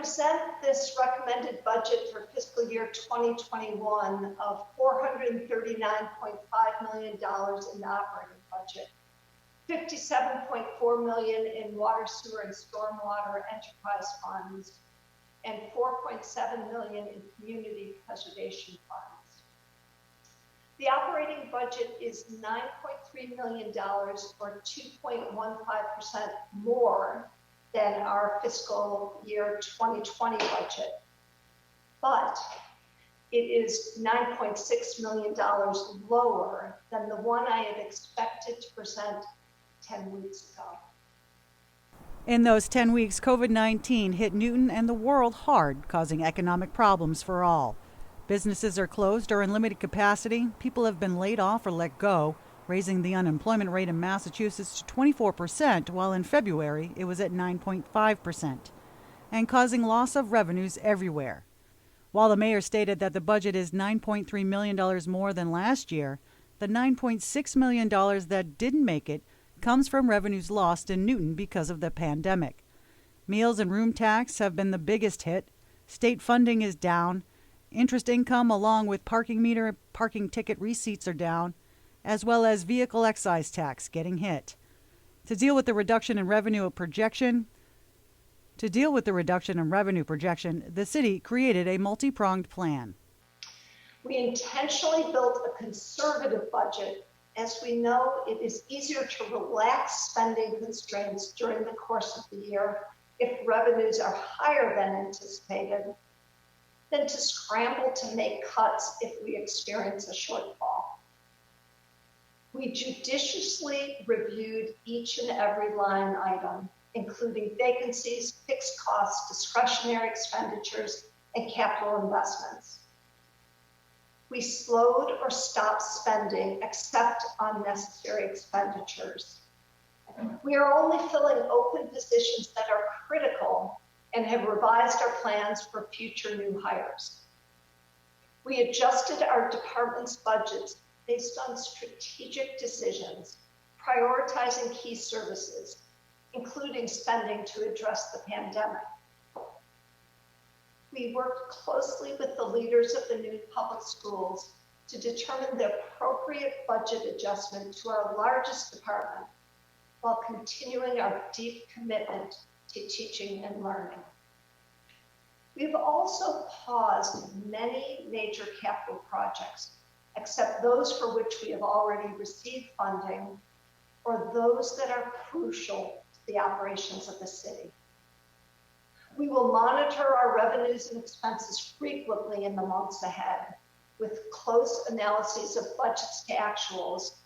present this recommended budget for fiscal year 2021 of $439.5 million in the operating budget, $57.4 million in water, sewer, and stormwater enterprise funds, and $4.7 million in community preservation funds. The operating budget is $9.3 million, or 2.15% more than our fiscal year 2020 budget, but it is $9.6 million lower than the one I had expected to present 10 weeks ago. In those 10 weeks, COVID-19 hit Newton and the world hard, causing economic problems for all. Businesses are closed or in limited capacity. People have been laid off or let go, raising the unemployment rate in Massachusetts to 24%, while in February it was at 9.5%, and causing loss of revenues everywhere. While the mayor stated that the budget is $9.3 million more than last year, the $9.6 million that didn't make it comes from revenues lost in Newton because of the pandemic. Meals and room tax have been the biggest hit. State funding is down. Interest income, along with parking meter and parking ticket receipts, are down, as well as vehicle excise tax getting hit. To deal with the reduction in revenue projection, the city created a multi-pronged plan. We intentionally built a conservative budget, as we know it is easier to relax spending constraints during the course of the year if revenues are higher than anticipated, than to scramble to make cuts if we experience a shortfall. We judiciously reviewed each and every line item, including vacancies, fixed costs, discretionary expenditures, and capital investments. We slowed or stopped spending except on necessary expenditures. We are only filling open positions that are critical and have revised our plans for future new hires. We adjusted our department's budgets based on strategic decisions, prioritizing key services, including spending to address the pandemic. We worked closely with the leaders of the Newton Public Schools to determine the appropriate budget adjustment to our largest department, while continuing our deep commitment to teaching and learning. We've also paused many major capital projects, except those for which we have already received funding or those that are crucial to the operations of the city. We will monitor our revenues and expenses frequently in the months ahead with close analyses of budgets to actuals,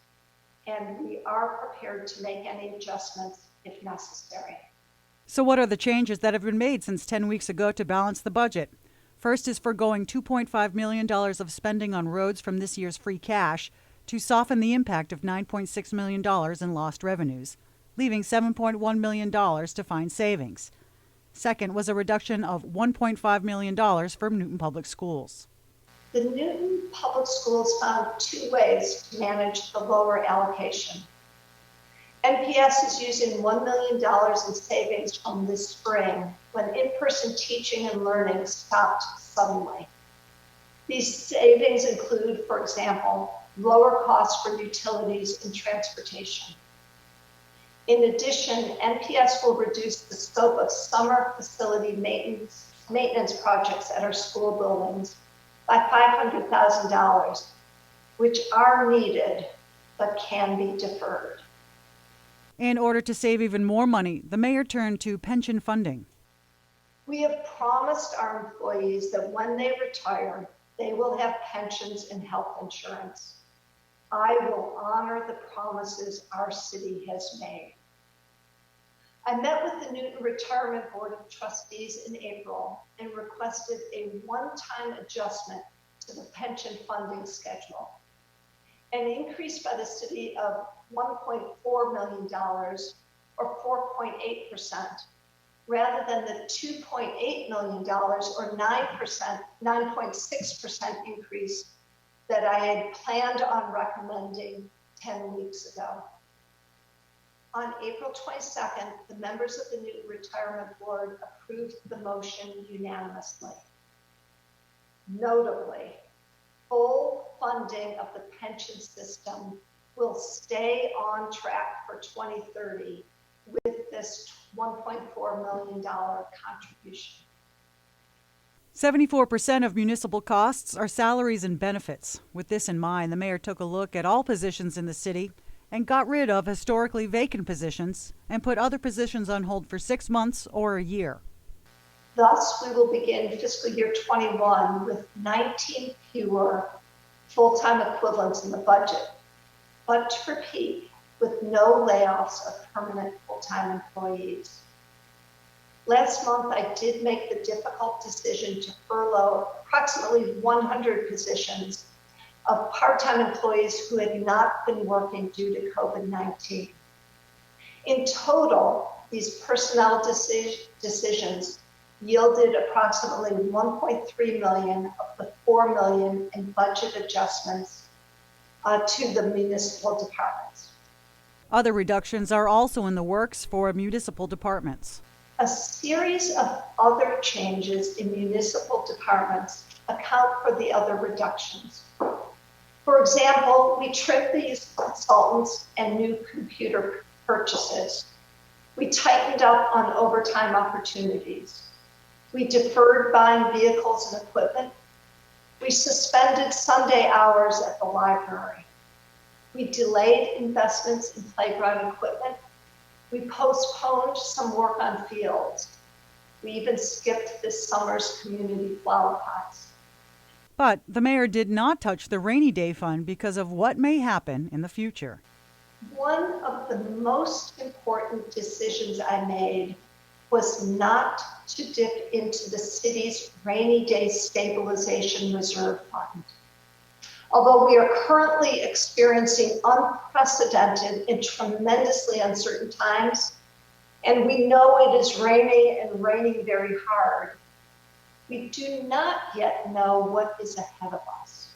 and we are prepared to make any adjustments if necessary. So what are the changes that have been made since 10 weeks ago to balance the budget? First is foregoing $2.5 million of spending on roads from this year's free cash to soften the impact of $9.6 million in lost revenues, leaving $7.1 million to find savings. Second was a reduction of $1.5 million from Newton Public Schools. The Newton Public Schools found two ways to manage the lower allocation. NPS is using $1 million in savings from this spring when in-person teaching and learning stopped suddenly. These savings include, for example, lower costs for utilities and transportation. In addition, NPS will reduce the scope of summer facility maintenance projects at our school buildings by $500,000, which are needed but can be deferred. In order to save even more money, the mayor turned to pension funding. We have promised our employees that when they retire, they will have pensions and health insurance. I will honor the promises our city has made. I met with the Newton Retirement Board of Trustees in April and requested a one-time adjustment to the pension funding schedule, an increase by the city of $1.4 million or 4.8%, rather than the $2.8 million or 9.6% increase that I had planned on recommending 10 weeks ago. On April 22nd, the members of the Newton Retirement Board approved the motion unanimously. Notably, full funding of the pension system will stay on track for 2030 with this $1.4 million contribution. 74% of municipal costs are salaries and benefits. With this in mind, the mayor took a look at all positions in the city and got rid of historically vacant positions and put other positions on hold for 6 months or a year. Thus, we will begin fiscal year 21 with 19 fewer full-time equivalents in the budget, but to repeat, with no layoffs of permanent full-time employees. Last month, I did make the difficult decision to furlough approximately 100 positions of part-time employees who had not been working due to COVID-19. In total, these personnel decisions yielded approximately $1.3 million of the $4 million in budget adjustments to the municipal departments. Other reductions are also in the works for municipal departments. A series of other changes in municipal departments account for the other reductions. For example, we trimmed the use of consultants and new computer purchases. We tightened up on overtime opportunities. We deferred buying vehicles and equipment. We suspended Sunday hours at the library. We delayed investments in playground equipment. We postponed some work on fields. We even skipped this summer's community flower pots. But the mayor did not touch the rainy day fund because of what may happen in the future. One of the most important decisions I made was not to dip into the city's rainy day stabilization reserve fund. Although we are currently experiencing unprecedented and tremendously uncertain times, and we know it is raining and raining very hard, we do not yet know what is ahead of us.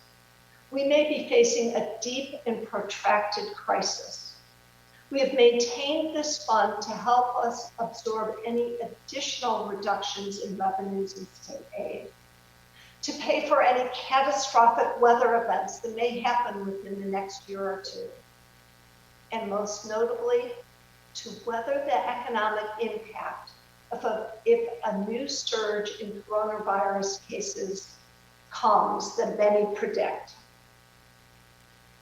We may be facing a deep and protracted crisis. We have maintained this fund to help us absorb any additional reductions in revenues and state aid, to pay for any catastrophic weather events that may happen within the next year or two, and most notably, to weather the economic impact if a new surge in coronavirus cases comes that many predict.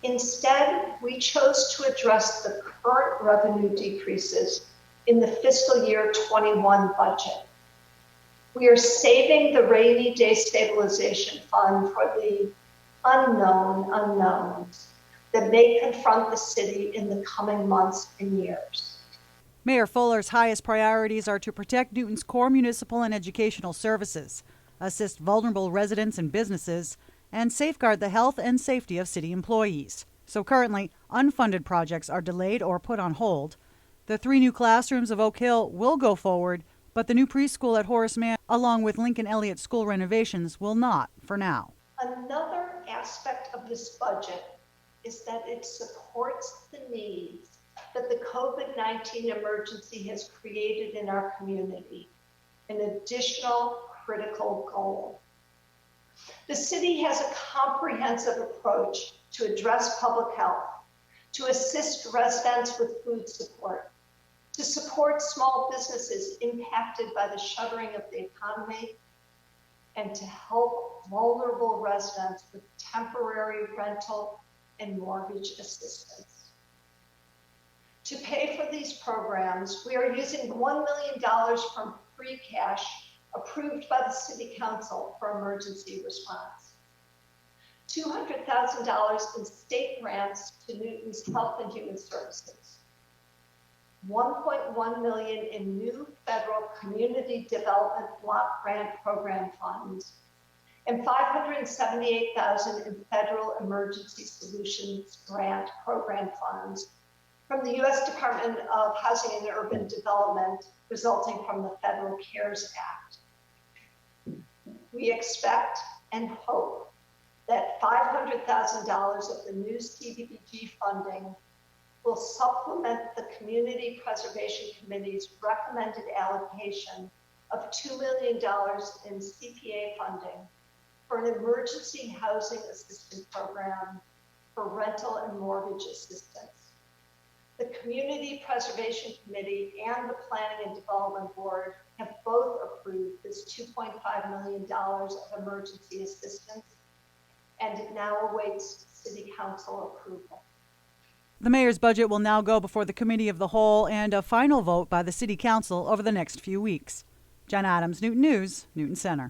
Instead, we chose to address the current revenue decreases in the fiscal year 21 budget. We are saving the rainy day stabilization fund for the unknown unknowns that may confront the city in the coming months and years. Mayor Fuller's highest priorities are to protect Newton's core municipal and educational services, assist vulnerable residents and businesses, and safeguard the health and safety of city employees. So currently, unfunded projects are delayed or put on hold. The 3 new classrooms of Oak Hill will go forward, but the new preschool at Horace Mann, along with Lincoln Elliott School renovations, will not for now. Another aspect of this budget is that it supports the needs that the COVID-19 emergency has created in our community, an additional critical goal. The city has a comprehensive approach to address public health, to assist residents with food support, to support small businesses impacted by the shuttering of the economy, and to help vulnerable residents with temporary rental and mortgage assistance. To pay for these programs, we are using $1 million from free cash approved by the City Council for emergency response, $200,000 in state grants to Newton's Health and Human Services, $1.1 million in new federal community development block grant program funds, and $578,000 in federal emergency solutions grant program funds from the U.S. Department of Housing and Urban Development, resulting from the Federal CARES Act. We expect and hope that $500,000 of the new CDBG funding will supplement the Community Preservation Committee's recommended allocation of $2 million in CPA funding for an emergency housing assistance program for rental and mortgage assistance. The Community Preservation Committee and the Planning and Development Board have both approved this $2.5 million of emergency assistance, and it now awaits City Council approval. The mayor's budget will now go before the Committee of the Whole and a final vote by the City Council over the next few weeks. Jen Adams, Newton News, Newton Center.